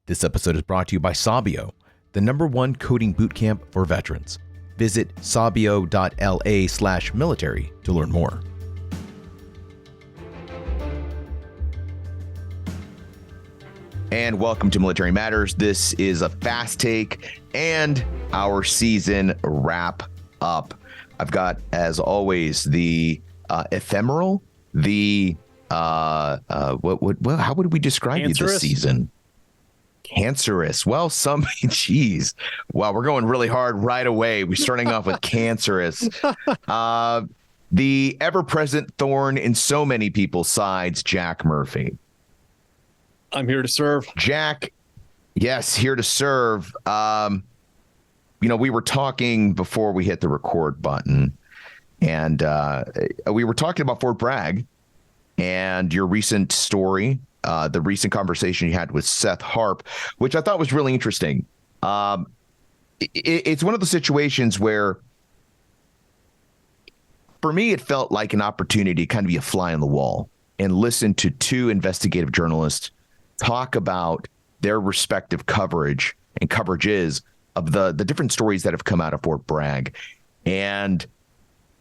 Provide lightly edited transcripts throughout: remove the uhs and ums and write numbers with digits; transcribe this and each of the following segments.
This episode is brought to you by Sabio, the #1 coding bootcamp for veterans. Visit sabio.la/military to learn more. And welcome to Military Matters. This is a fast take and our season wrap up. I've got, as always, the ephemeral, how would we describe you this season? Cancerous. Well, geez. Wow, we're going really hard right away. We're starting off with cancerous. The ever-present thorn in so many people's sides, Jack Murphy. I'm here to serve. Jack, yes, here to serve. We were talking before we hit the record button, and we were talking about Fort Bragg and your recent story, the recent conversation you had with Seth Harp, which I thought was really interesting. It's one of the situations where, for me, it felt like an opportunity to kind of be a fly on the wall and listen to two investigative journalists talk about their respective coverage and coverages of the different stories that have come out of Fort Bragg. And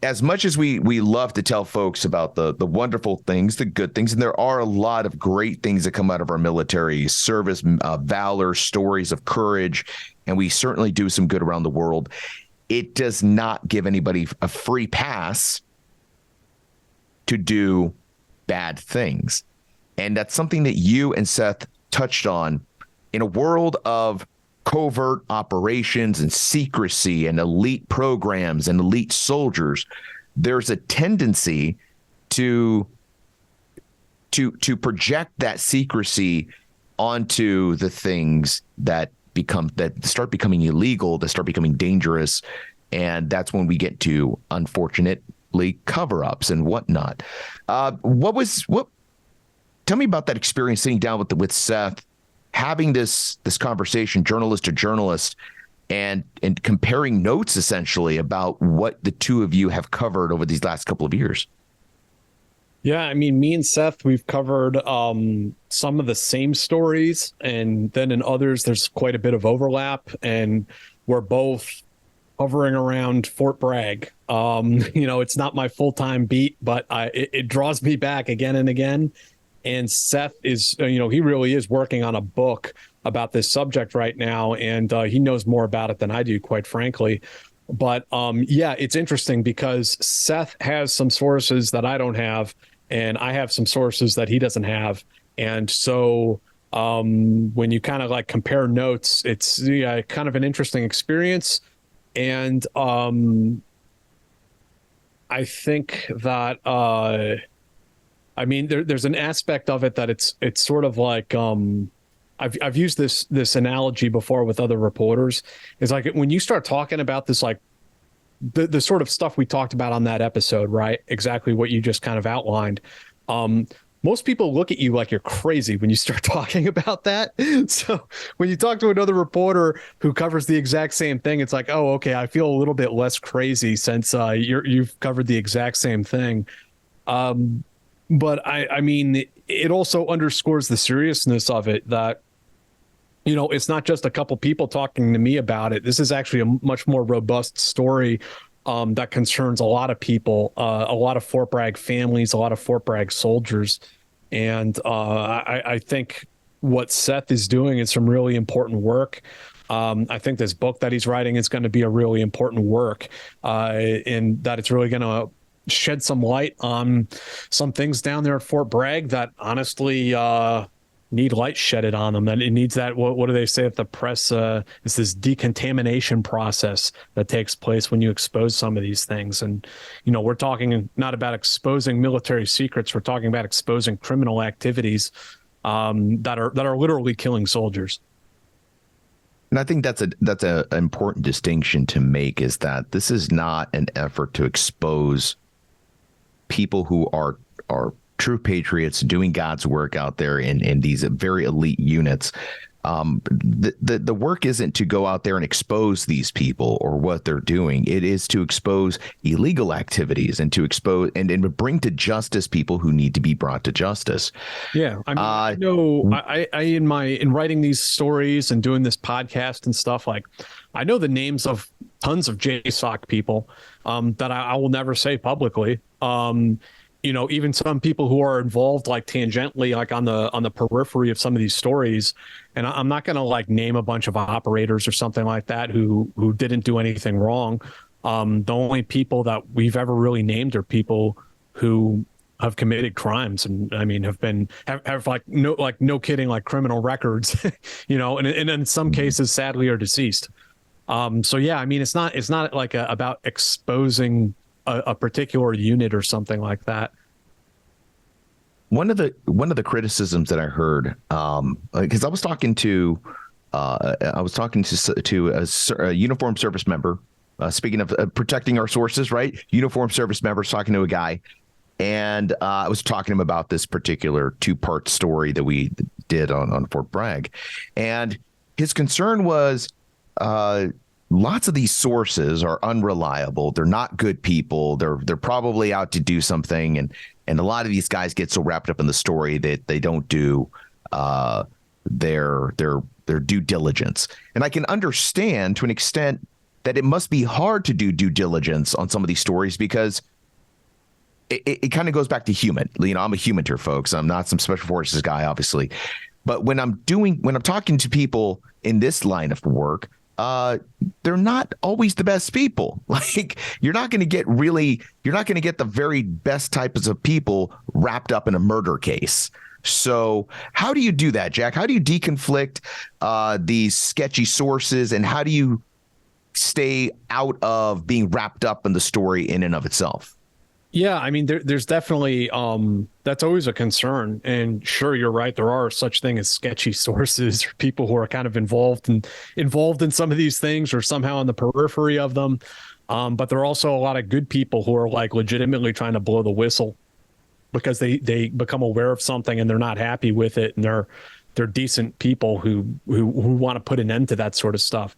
as much as we love to tell folks about the wonderful things, the good things, and there are a lot of great things that come out of our military service, valor, stories of courage, and we certainly do some good around the world, it does not give anybody a free pass to do bad things. And that's something that you and Seth touched on. In a world of covert operations and secrecy and elite programs and elite soldiers, there's a tendency to project that secrecy onto the things that start becoming illegal, that start becoming dangerous. And that's when we get to, unfortunately, cover-ups and whatnot. Tell me about that experience sitting down with Seth, having this conversation, journalist to journalist, and comparing notes essentially about what the two of you have covered over these last couple of years. Yeah, I mean, me and Seth, we've covered some of the same stories, and then in others, there's quite a bit of overlap, and we're both hovering around Fort Bragg. It's not my full-time beat, but it draws me back again and again. And Seth is, he really is working on a book about this subject right now, and he knows more about it than I do, quite frankly. But it's interesting because Seth has some sources that I don't have, and I have some sources that he doesn't have. And so when you kind of like compare notes, it's kind of an interesting experience. And I think that there's an aspect of it that it's sort of like I've used this analogy before with other reporters. It's like when you start talking about this, like the sort of stuff we talked about on that episode, right? Exactly what you just kind of outlined. Most people look at you like you're crazy when you start talking about that. So when you talk to another reporter who covers the exact same thing, it's like, oh, okay, I feel a little bit less crazy since you've covered the exact same thing. But I mean, it also underscores the seriousness of it that, it's not just a couple people talking to me about it. This is actually a much more robust story that concerns a lot of people, a lot of Fort Bragg families, a lot of Fort Bragg soldiers. And I think what Seth is doing is some really important work. I think this book that he's writing is going to be a really important work, in that it's really going to shed some light on some things down there at Fort Bragg that honestly need light shedded on them. That it needs that, what do they say at the press? It's this decontamination process that takes place when you expose some of these things. And, we're talking not about exposing military secrets. We're talking about exposing criminal activities that are literally killing soldiers. And I think that's an important distinction to make, is that this is not an effort to expose people who are true patriots doing God's work out there in these very elite units. The work isn't to go out there and expose these people or what they're doing. It is to expose illegal activities and to expose and bring to justice people who need to be brought to justice. Yeah, I mean, I know I in writing these stories and doing this podcast and stuff, like I know the names of tons of JSOC people that I will never say publicly. Even some people who are involved like tangentially, like on the periphery of some of these stories. And I'm not going to like name a bunch of operators or something like that who didn't do anything wrong. The only people that we've ever really named are people who have committed crimes, and I mean have like no kidding, like criminal records, and in some cases sadly are deceased. So yeah, I mean it's not like about exposing a particular unit or something like that. One of the criticisms that I heard, because I was talking to a uniformed service member. Speaking of protecting our sources, right? Uniformed service members talking to a guy, and I was talking to him about this particular 2-part story that we did on Fort Bragg, and his concern was lots of these sources are unreliable. They're not good people. They're probably out to do something, and a lot of these guys get so wrapped up in the story that they don't do their due diligence. And I can understand to an extent that it must be hard to do due diligence on some of these stories because it kind of goes back to human. I'm a humanter, folks. I'm not some special forces guy, obviously. But when I'm talking to people in this line of work, they're not always the best people. Like you're not going to get the very best types of people wrapped up in a murder case. So how do you do that, Jack? How do you deconflict these sketchy sources, and how do you stay out of being wrapped up in the story in and of itself? Yeah, I mean, there's definitely that's always a concern. And sure, you're right. There are such thing as sketchy sources or people who are kind of involved in some of these things or somehow on the periphery of them. But there are also a lot of good people who are like legitimately trying to blow the whistle because they become aware of something and they're not happy with it, and they're decent people who want to put an end to that sort of stuff.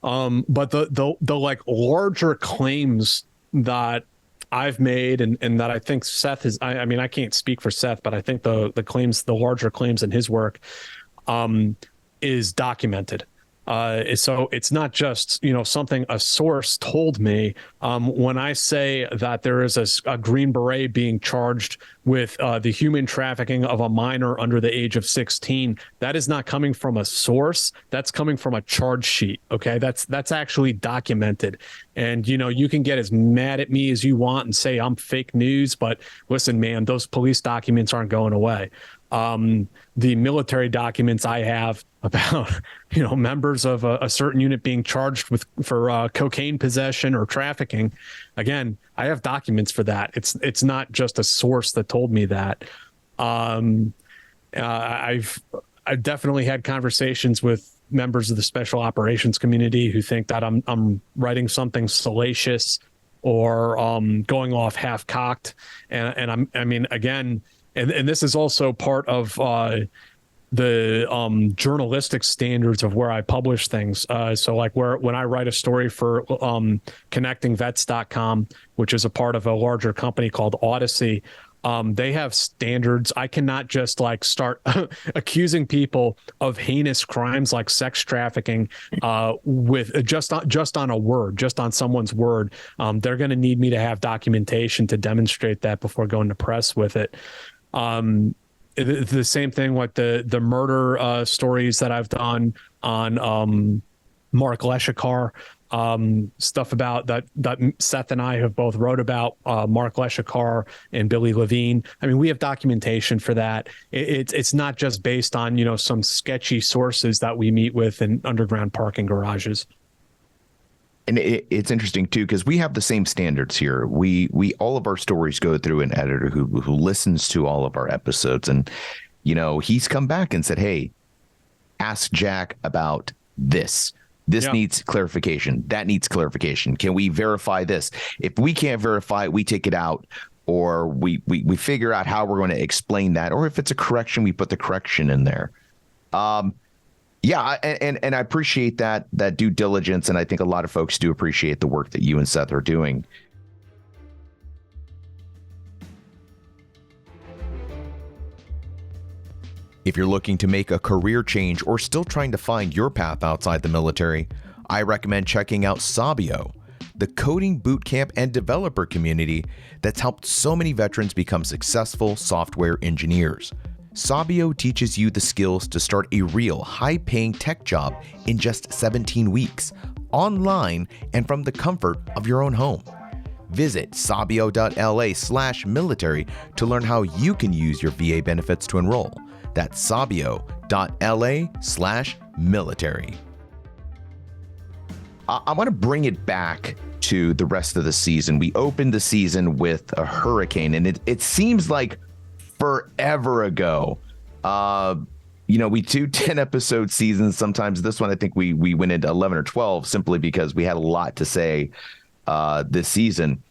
But the like larger claims that I've made and that I think Seth is, I mean, I can't speak for Seth, but I think the larger claims in his work is documented. So it's not just, something a source told me. When I say that there is a Green Beret being charged with the human trafficking of a minor under the age of 16, that is not coming from a source. That's coming from a charge sheet. Okay. That's actually documented. And, you can get as mad at me as you want and say I'm fake news, but listen, man, those police documents aren't going away. The military documents I have about, members of a certain unit being charged for cocaine possession or trafficking. Again, I have documents for that. It's not just a source that told me that. I've definitely had conversations with members of the special operations community who think that I'm writing something salacious or going off half cocked. And I mean, again, and this is also part of the journalistic standards of where I publish things. So like when I write a story for connectingvets.com, which is a part of a larger company called Odyssey, they have standards. I cannot just like start accusing people of heinous crimes like sex trafficking with just on a word, just on someone's word. They're going to need me to have documentation to demonstrate that before going to press with it. The same thing with the murder stories that I've done on Mark Leshikar, stuff about that Seth and I have both wrote about, Mark Leshikar and Billy Levine. I mean, we have documentation for that. It's not just based on, some sketchy sources that we meet with in underground parking garages. And it's interesting too, because we have the same standards here. We all of our stories go through an editor who listens to all of our episodes, and he's come back and said, "Hey, ask Jack about this. This needs clarification. That needs clarification. Can we verify this? If we can't verify it, we take it out, or we figure out how we're going to explain that. Or if it's a correction, we put the correction in there." Yeah, and I appreciate that due diligence, and I think a lot of folks do appreciate the work that you and Seth are doing. If you're looking to make a career change or still trying to find your path outside the military, I recommend checking out Sabio, the coding bootcamp and developer community that's helped so many veterans become successful software engineers. Sabio teaches you the skills to start a real high-paying tech job in just 17 weeks, online and from the comfort of your own home. Visit sabio.la/military to learn how you can use your VA benefits to enroll. That's sabio.la/military. I want to bring it back to the rest of the season. We opened the season with a hurricane, and it seems like forever ago. We do 10-episode seasons. Sometimes this one, I think we went into 11 or 12 simply because we had a lot to say this season.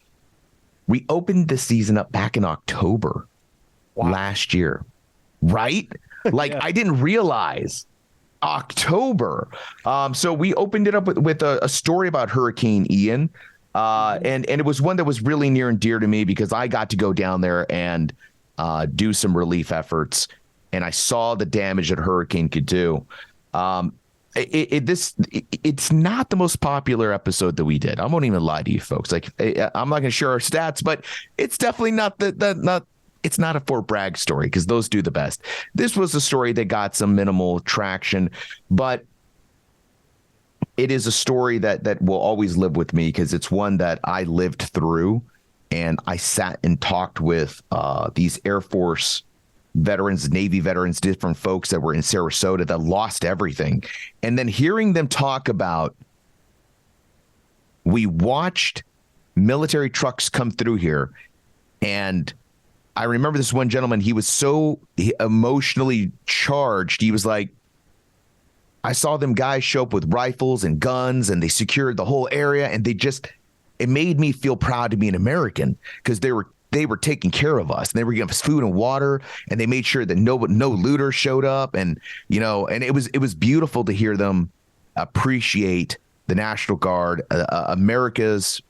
We opened the season up back in October last year, right? Like yeah. I didn't realize October. So we opened it up with a story about Hurricane Ian. And it was one that was really near and dear to me because I got to go down there and do some relief efforts, and I saw the damage that hurricane could do. It's not the most popular episode that we did. I won't even lie to you folks. Like I'm not going to share our stats, but it's definitely not it's not a Fort Bragg story because those do the best. This was a story that got some minimal traction, but it is a story that will always live with me because it's one that I lived through. And I sat and talked with these Air Force veterans, Navy veterans, different folks that were in Sarasota that lost everything. And then hearing them talk about, we watched military trucks come through here. And I remember this one gentleman, he was so emotionally charged. He was like, I saw them guys show up with rifles and guns, and they secured the whole area, and it made me feel proud to be an American because they were taking care of us, and they were giving us food and water, and they made sure that no looters showed up. And, and it was beautiful to hear them appreciate the National Guard, America's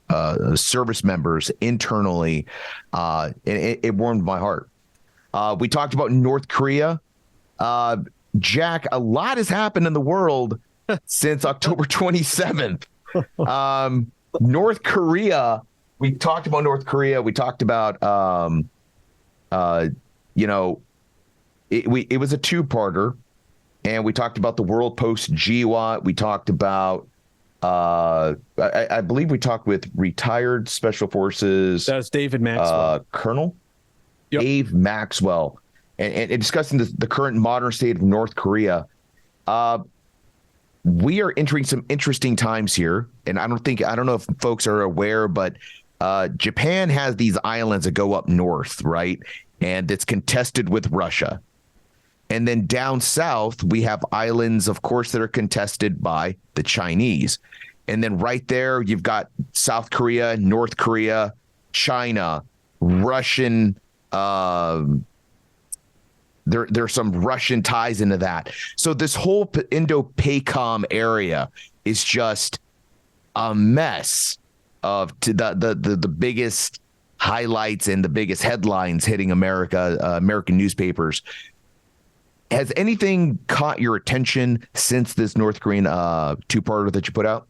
service members internally. And it warmed my heart. We talked about North Korea. Jack, a lot has happened in the world since October 27th. North Korea, we talked about North Korea. We talked about, it was a two-parter, and we talked about the world post GWAT. We talked about, I believe we talked with retired Special Forces. That's David Maxwell. Colonel Dave Maxwell, and discussing the current modern state of North Korea. We are entering some interesting times here, and I don't know if folks are aware, but Japan has these islands that go up north, right? And it's contested with Russia. And then down south, we have islands, of course, that are contested by the Chinese. And then right there, you've got South Korea, North Korea, China, Russian. There's some Russian ties into that. So this whole Indo-PACOM area is just a mess of the biggest highlights and the biggest headlines hitting American newspapers. Has anything caught your attention since this North Korean two-parter that you put out?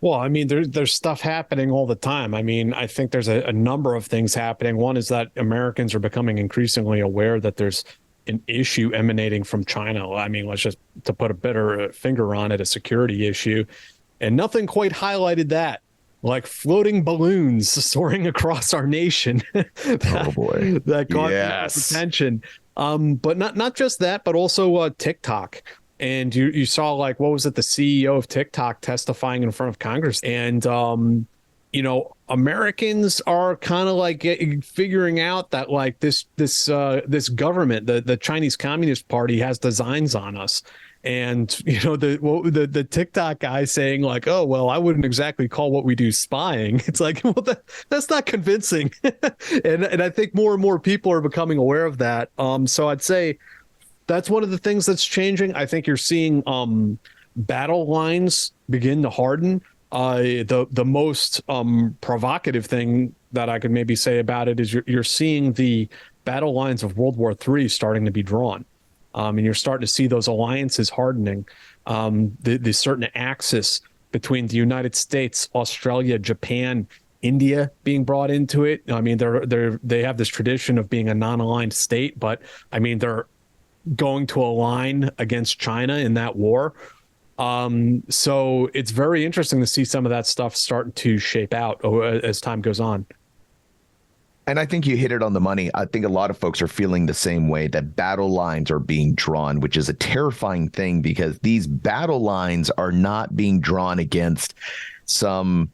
Well, I mean, there's stuff happening all the time. I mean, I think there's a number of things happening. One is that Americans are becoming increasingly aware that there's an issue emanating from China. I mean, let's just, to put a better finger on it, a security issue. And nothing quite highlighted that, like floating balloons soaring across our nation. Oh, boy. That caught people's attention. But not just that, but also TikTok. And you saw, like, what was it? The CEO of TikTok testifying in front of Congress. And, Americans are kind of like figuring out that, like, this government, the Chinese Communist Party, has designs on us. And, the TikTok guy saying, like, oh, well, I wouldn't exactly call what we do spying. It's like, well, that's not convincing. and I think more and more people are becoming aware of that. So I'd say that's one of the things that's changing. I think you're seeing battle lines begin to harden. The most provocative thing that I could maybe say about it is you're seeing the battle lines of World War III starting to be drawn, and you're starting to see those alliances hardening. The certain axis between the United States, Australia, Japan, India being brought into it. I mean, they have this tradition of being a non-aligned state, but I mean, they're going to align against China in that war. So it's very interesting to see some of that stuff starting to shape out as time goes on. And I think you hit it on the money. I think a lot of folks are feeling the same way, that battle lines are being drawn, which is a terrifying thing because these battle lines are not being drawn against some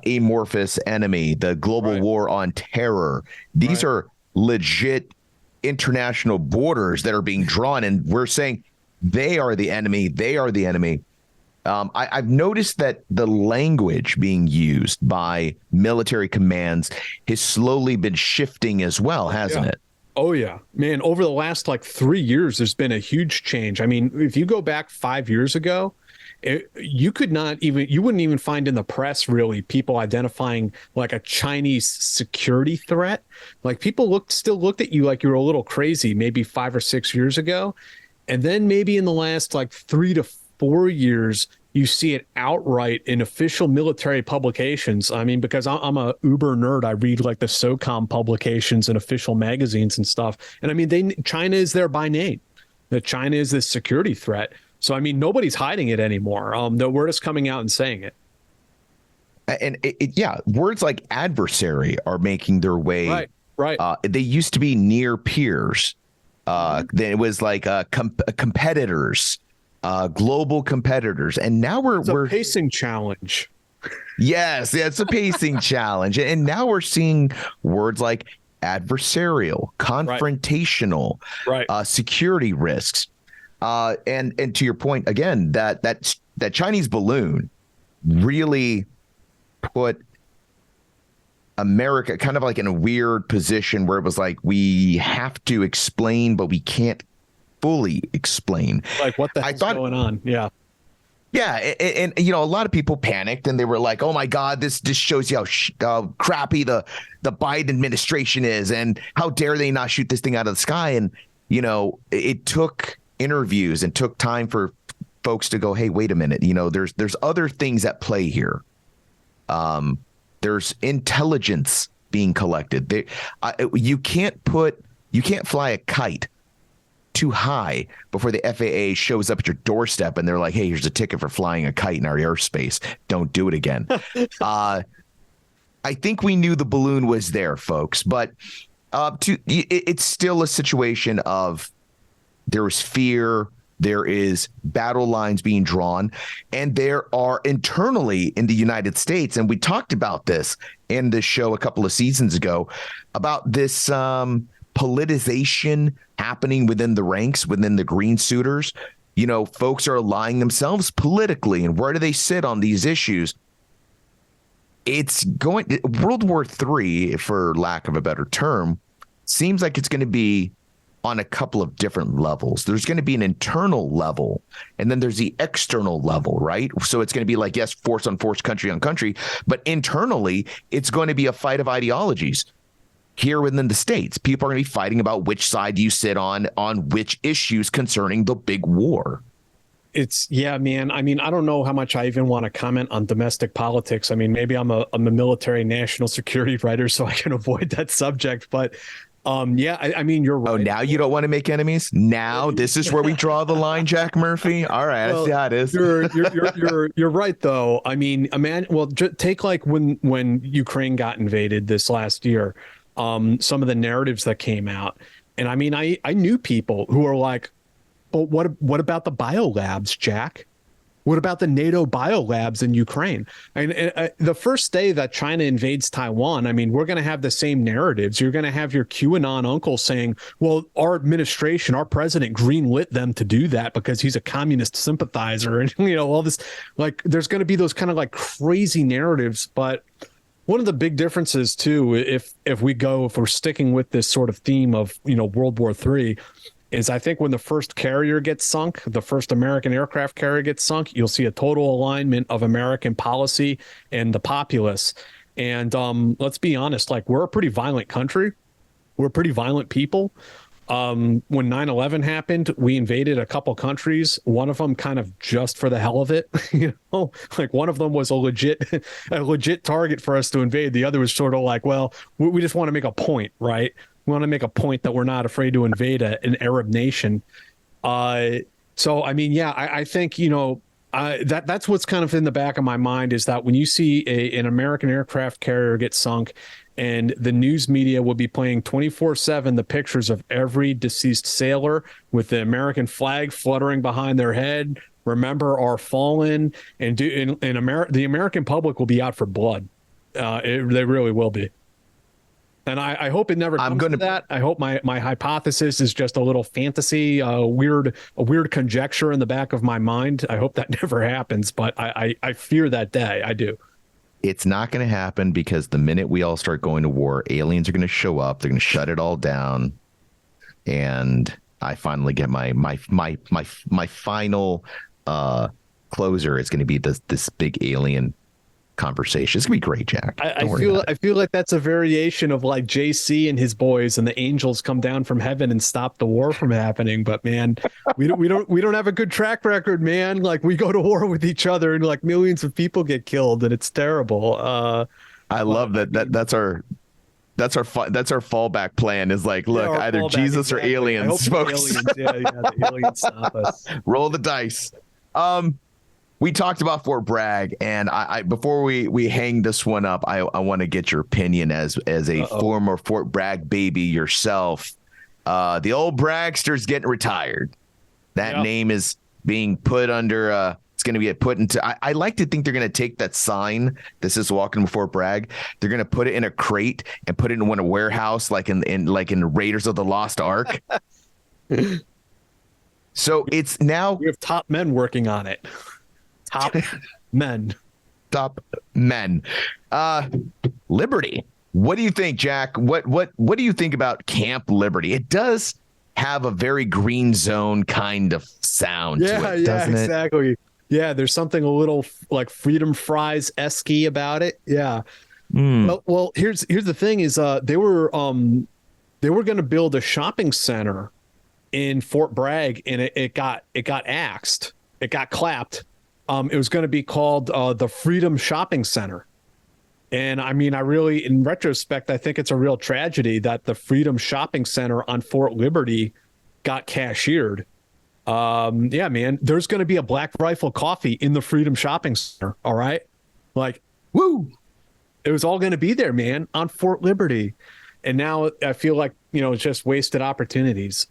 amorphous enemy, the global war on terror. These are legit international borders that are being drawn, and we're saying they are the enemy. They are the enemy. I've noticed that the language being used by military commands has slowly been shifting as well, hasn't it? Oh, yeah, man. Over the last 3 years, there's been a huge change. I mean, if you go back 5 years ago, you wouldn't even find in the press really people identifying like a Chinese security threat. Like people still looked at you like you were a little crazy maybe 5 or 6 years ago. And then maybe in the last 3 to 4 years, you see it outright in official military publications. I mean, because I'm a uber nerd, I read the SOCOM publications and official magazines and stuff. And I mean, China is there by name. That China is this security threat. So I mean, nobody's hiding it anymore. We're just coming out and saying it. And words like adversary are making their way. Right. They used to be near peers. Then it was competitors. Global competitors, and now we're a pacing challenge. Yes, it's a pacing challenge, and now we're seeing words like adversarial, confrontational, security risks, and to your point again, that Chinese balloon really put America kind of in a weird position where it was we have to explain, but we can't fully explain what the hell's going on. Yeah, and a lot of people panicked and they were like, oh my god, this shows you how crappy the Biden administration is, and how dare they not shoot this thing out of the sky. And it took interviews and took time for folks to go, hey, wait a minute, there's other things at play here. There's intelligence being collected. You can't fly a kite too high before the FAA shows up at your doorstep and they're like, hey, here's a ticket for flying a kite in our airspace. Don't do it again. I think we knew the balloon was there, folks, but it's still a situation of there is fear, there is battle lines being drawn, and there are internally in the United States, and we talked about this in this show a couple of seasons ago, about this politicization happening within the ranks, within the green suitors. Folks are aligning themselves politically, and where do they sit on these issues? It's World War III, for lack of a better term, seems like it's going to be on a couple of different levels. There's going to be an internal level, and then there's the external level, right? So it's going to be yes, force on force, country on country, but internally, it's going to be a fight of ideologies. Here within the states, people are going to be fighting about which side you sit on which issues concerning the big war. Man. I mean, I don't know how much I even want to comment on domestic politics. I mean, maybe I'm a military national security writer, so I can avoid that subject. But I mean, you're right. Oh, now you don't want to make enemies? Now this is where we draw the line, Jack Murphy. All right, I see how it is. You're right, though. I mean, take when Ukraine got invaded this last year. Some of the narratives that came out. And I mean, I knew people who were like, but what about the biolabs, Jack? What about the NATO biolabs in Ukraine? And the first day that China invades Taiwan, I mean, we're going to have the same narratives. You're going to have your QAnon uncle saying, well, our administration, our president greenlit them to do that because he's a communist sympathizer. And, all this, there's going to be those kind of crazy narratives. But one of the big differences, too, if we're sticking with this sort of theme of, World War III, is I think when the first carrier gets sunk, the first American aircraft carrier gets sunk, you'll see a total alignment of American policy and the populace. And let's be honest, like, we're a pretty violent country. We're pretty violent people. When 9/11 happened, we invaded a couple countries, one of them kind of just for the hell of it. Like, one of them was a legit target for us to invade. The other was sort of like, well, we just want to make a point, right? We want to make a point that we're not afraid to invade an Arab nation. So, I mean, yeah, I think, that's what's kind of in the back of my mind, is that when you see an American aircraft carrier get sunk, and the news media will be playing 24/7 the pictures of every deceased sailor with the American flag fluttering behind their head, remember our fallen, and the American public will be out for blood. They really will be. And I hope it never comes to that. I hope my hypothesis is just a little fantasy, a weird conjecture in the back of my mind. I hope that never happens, but I fear that day. I do. It's not going to happen, because the minute we all start going to war, aliens are going to show up. They're going to shut it all down, and I finally get my final closer is going to be this big alien conversation. It's gonna be great, Jack. I feel like that's a variation of like JC and his boys, and the angels come down from heaven and stop the war from happening. But man, we don't have a good track record, man. Like, we go to war with each other, and like millions of people get killed, and it's terrible. I love that's our fallback plan, is like, look, either Jesus exactly. or aliens, folks. The aliens stop us. Roll the dice. We talked about Fort Bragg, and I before we hang this one up, I want to get your opinion as a former Fort Bragg baby yourself. The old Bragster's getting retired. That name is being put under. It's going to be put into. I like to think they're going to take that sign. This is Welcome to Fort Bragg. They're going to put it in a crate and put it in a warehouse, like in Raiders of the Lost Ark. So it's now we have top men working on it. Top men. Liberty. What do you think, Jack? What do you think about Camp Liberty? It does have a very Green Zone kind of sound to it, doesn't it? Exactly. Yeah, there's something a little like Freedom Fries-esque about it. Yeah. Well, here's the thing: is they were going to build a shopping center in Fort Bragg, and it got axed. It got clapped. It was going to be called the Freedom Shopping Center. And I mean, in retrospect, I think it's a real tragedy that the Freedom Shopping Center on Fort Liberty got cashiered. Yeah, man, there's going to be a Black Rifle coffee in the Freedom Shopping Center. All right. Like, woo. It was all going to be there, man, on Fort Liberty. And now I feel like, it's just wasted opportunities.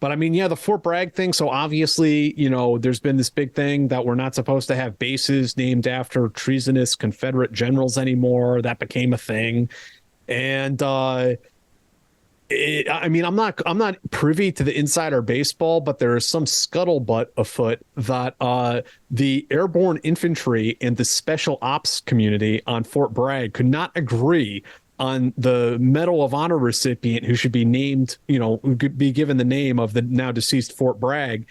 But I mean, yeah, the Fort Bragg thing. So obviously, there's been this big thing that we're not supposed to have bases named after treasonous Confederate generals anymore. That became a thing. And I'm not privy to the insider baseball, but there is some scuttlebutt afoot that the airborne infantry and the special ops community on Fort Bragg could not agree on the Medal of Honor recipient who should be named, who could be given the name of the now deceased Fort Bragg.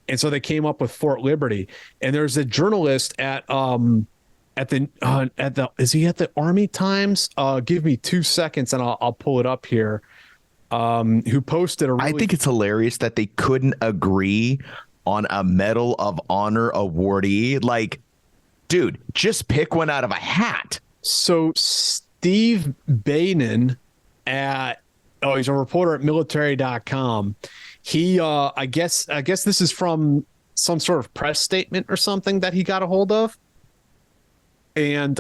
And so they came up with Fort Liberty. And there's a journalist is he at the Army Times? Give me 2 seconds and I'll pull it up here. Who posted I think it's hilarious that they couldn't agree on a Medal of Honor awardee. Like, dude, just pick one out of a hat. So Steve Bainan he's a reporter at military.com. He, I guess this is from some sort of press statement or something that he got a hold of. And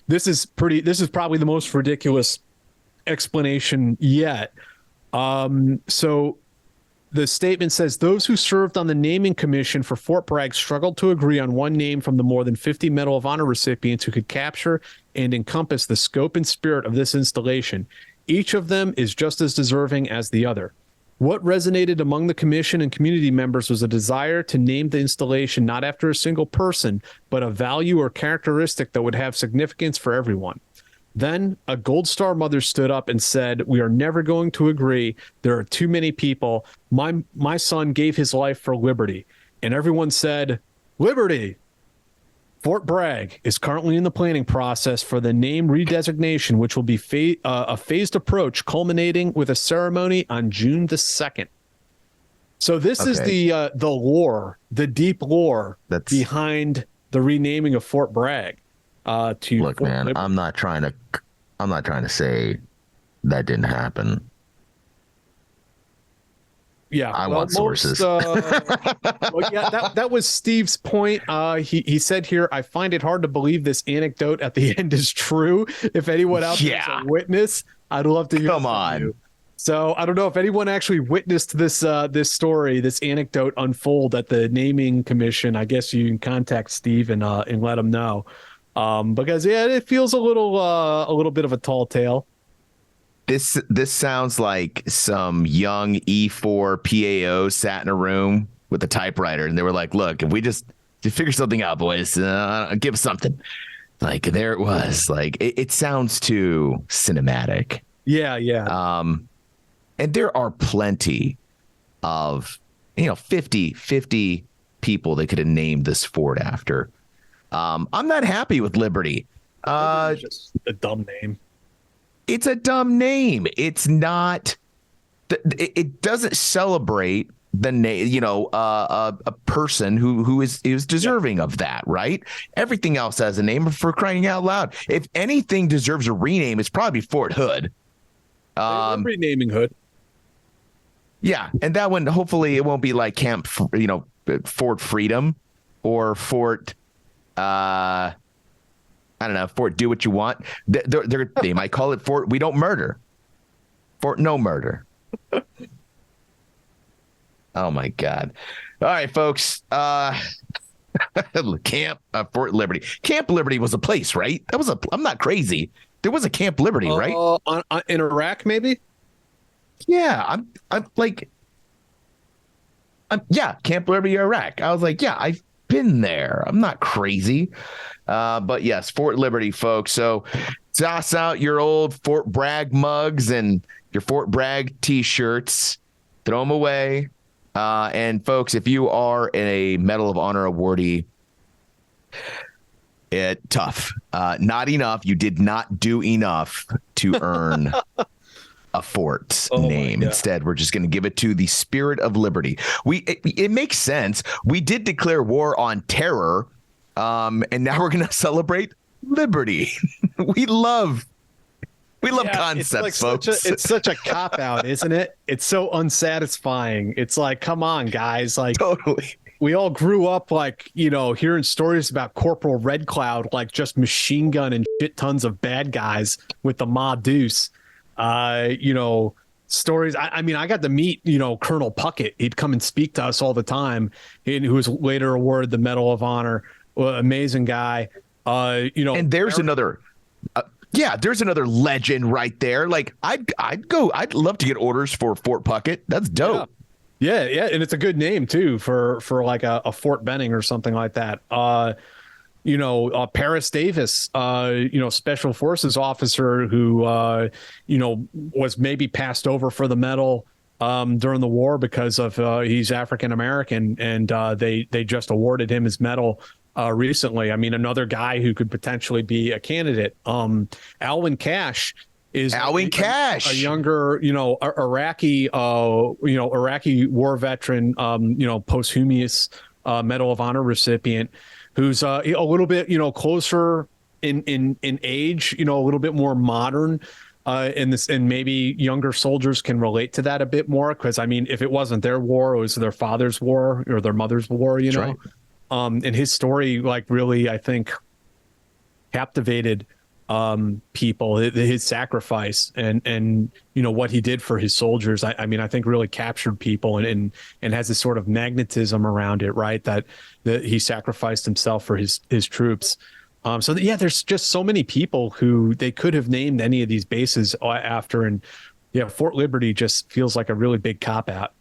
this is probably the most ridiculous explanation yet. So the statement says, those who served on the naming commission for Fort Bragg struggled to agree on one name from the more than 50 Medal of Honor recipients who could capture and encompass the scope and spirit of this installation. Each of them is just as deserving as the other. What resonated among the commission and community members was a desire to name the installation not after a single person, but a value or characteristic that would have significance for everyone. Then a Gold Star mother stood up and said, "We are never going to agree. There are too many people. My son gave his life for liberty." And everyone said, "Liberty." Fort Bragg is currently in the planning process for the name redesignation, which will be a phased approach culminating with a ceremony on June the 2nd. So this is the lore, the deep lore behind the renaming of Fort Bragg. Look, man, Liberty. I'm not trying to say that didn't happen. Yeah, I want sources. That was Steve's point. He said here, "I find it hard to believe this anecdote at the end is true. If anyone out there is a witness, I'd love to hear from you." So I don't know if anyone actually witnessed this story, this anecdote unfold at the naming commission. I guess you can contact Steve and let him know. Because it feels a little bit of a tall tale. This sounds like some young E4 PAO sat in a room with a typewriter and they were like, "Look, if we just figure something out, boys, give us something." Like there it was. Like it sounds too cinematic. Yeah. And there are plenty of 50 people they could have named this fort after. I'm not happy with Liberty. It's just a dumb name. It's a dumb name. It's not. It doesn't celebrate the name. A person who is deserving of that, right? Everything else has a name. For crying out loud, if anything deserves a rename, it's probably Fort Hood. Renaming Hood. Yeah, and that one, hopefully, it won't be like Camp, Fort Freedom or Fort. I don't know, Fort Do What You Want. They might call it Fort We Don't Murder. Fort No Murder. Oh my God. All right, folks. Camp Fort Liberty. Camp Liberty was a place, right? I'm not crazy. There was a Camp Liberty, right? In Iraq, maybe? Yeah, Camp Liberty, Iraq. I was like, yeah, I've been there. I'm not crazy. But yes, Fort Liberty, folks. So toss out your old Fort Bragg mugs and your Fort Bragg t-shirts. Throw them away. And folks, if you are a Medal of Honor awardee, tough. Not enough. You did not do enough to earn a fort's name. Instead, we're just going to give it to the Spirit of Liberty. It makes sense. We did declare war on terror, and now we're going to celebrate liberty. We love concepts, folks. It's such a cop out, isn't it? It's so unsatisfying. It's like, come on, guys. Like, totally. We all grew up hearing stories about Corporal Red Cloud, like just machine gun and shit tons of bad guys with the Ma Deuce. Stories. I mean, I got to meet, Colonel Puckett. He'd come and speak to us all the time, who was later awarded the Medal of Honor. Amazing guy. And there's another. There's another legend right there. Like I'd love to get orders for Fort Puckett. That's dope. Yeah, and it's a good name too for like a Fort Benning or something like that. Paris Davis, special forces officer who, was maybe passed over for the medal during the war because of he's African American, and they just awarded him his medal recently. I mean, another guy who could potentially be a candidate. Alwyn Cash is a younger, Iraqi war veteran, posthumous Medal of Honor recipient, who's a little bit, closer in age, a little bit more modern in this, and maybe younger soldiers can relate to that a bit more. Because I mean, if it wasn't their war, it was their father's war or their mother's war, That's right. And his story, like, really, I think, captivated people, his sacrifice and what he did for his soldiers. I mean, I think really captured people and has this sort of magnetism around it, right? That he sacrificed himself for his troops. There's just so many people who they could have named any of these bases after. And Fort Liberty just feels like a really big cop out.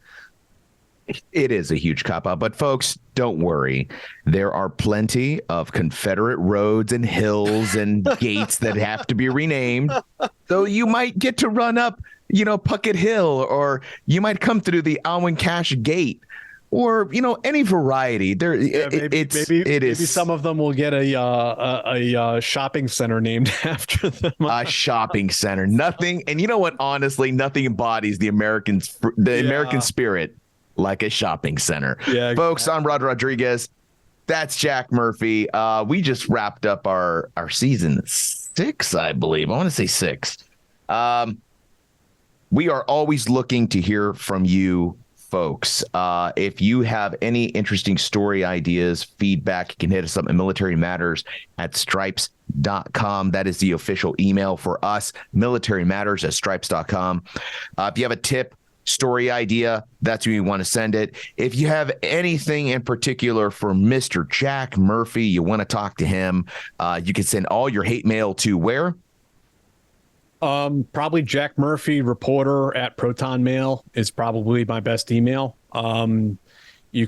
It is a huge cop-out, but folks, don't worry. There are plenty of Confederate roads and hills and gates that have to be renamed. So you might get to run up, Puckett Hill, or you might come through the Alwyn Cash Gate, or any variety. There, maybe some of them will get a shopping center named after them. A shopping center, nothing. And you know what? Honestly, nothing embodies the American spirit like a shopping center. Yeah, folks, I'm Rod Rodriguez. That's Jack Murphy. We just wrapped up our season 6, I believe. I want to say 6. We are always looking to hear from you folks. If you have any interesting story ideas, feedback, you can hit us up at militarymatters@stripes.com. That is the official email for us, militarymatters@stripes.com. If you have a tip, story idea, that's where you want to send it. If you have anything in particular for Mr. Jack Murphy, you want to talk to him, you can send all your hate mail to where? Probably Jack Murphy, reporter at Proton Mail is probably my best email. You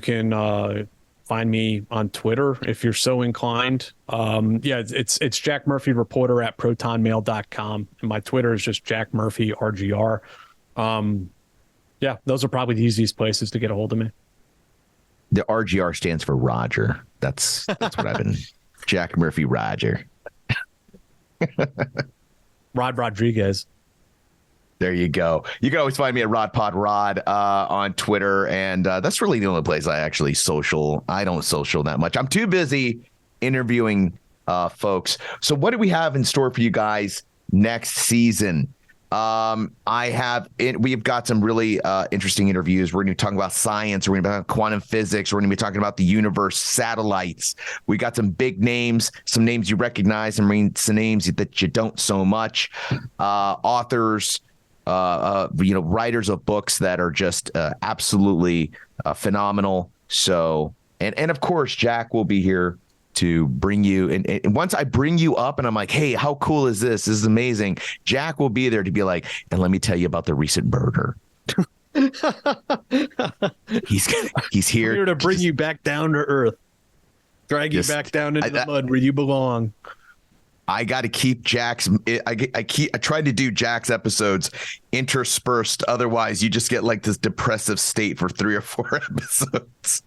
can find me on Twitter if you're so inclined. It's Jack Murphy, reporter at protonmail.com. And my Twitter is just Jack Murphy RGR. Those are probably the easiest places to get a hold of me. The RGR stands for Roger. That's what I've been. Jack Murphy Roger. Rod Rodriguez. There you go. You can always find me at RodPodRod on Twitter, and that's really the only place I actually social. I don't social that much. I'm too busy interviewing folks. So what do we have in store for you guys next season? We've got some really interesting interviews. We're going to be talking about science. We're going to be talking about quantum physics. We're going to be talking about the universe, satellites. We got some big names, some names you recognize, and some names that you don't so much. Authors, writers of books that are just absolutely phenomenal. So, and of course, Jack will be here to bring you, and once I bring you up and I'm like, hey, how cool is this? This is amazing. Jack will be there to be like, and let me tell you about the recent murder. He's here. I'm here to bring you back down to earth, drag you back down into the mud where you belong. I got to keep Jack's. I tried to do Jack's episodes interspersed. Otherwise, you just get like this depressive state for 3 or 4 episodes.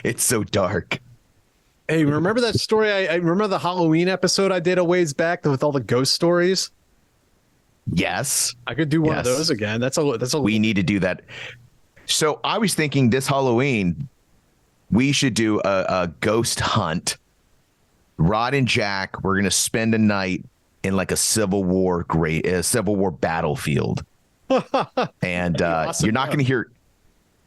It's so dark. Hey, remember that story? I remember the Halloween episode I did a ways back with all the ghost stories. Yes, I could do one of those again. That's a. We need to do that. So I was thinking this Halloween, we should do a ghost hunt. Rod and Jack, we're gonna spend a night in like a Civil War battlefield, and awesome. You're not gonna hear.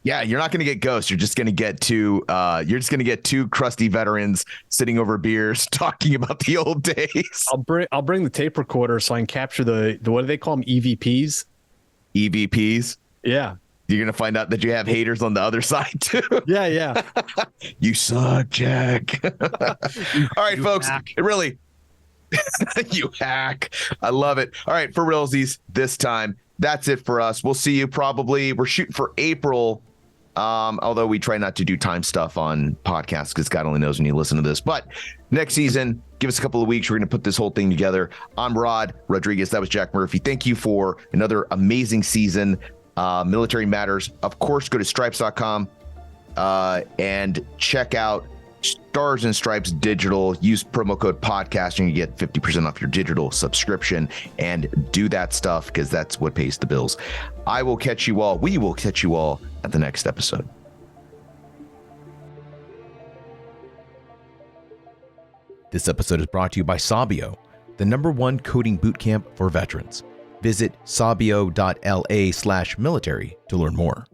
Yeah, you're not going to get ghosts. You're just going to get two. You're just going to get 2 crusty veterans sitting over beers talking about the old days. I'll bring the tape recorder so I can capture the what do they call them? EVPs. EVPs. Yeah. You're going to find out that you have haters on the other side too. Yeah. You suck, Jack. All right, folks. Hack. It really. You hack. I love it. All right, for realsies this time. That's it for us. We'll see you probably. We're shooting for April. Although we try not to do time stuff on podcasts because God only knows when you listen to this. But next season, give us a couple of weeks. We're going to put this whole thing together. I'm Rod Rodriguez. That was Jack Murphy. Thank you for another amazing season. Military Matters. Of course, go to stripes.com and check out Stars and Stripes Digital. Use promo code podcast and you get 50% off your digital subscription, and do that stuff because that's what pays the bills. We will catch you all at the next episode. This episode is brought to you by Sabio, the #1 coding bootcamp for veterans. Visit sabio.la/military to learn more.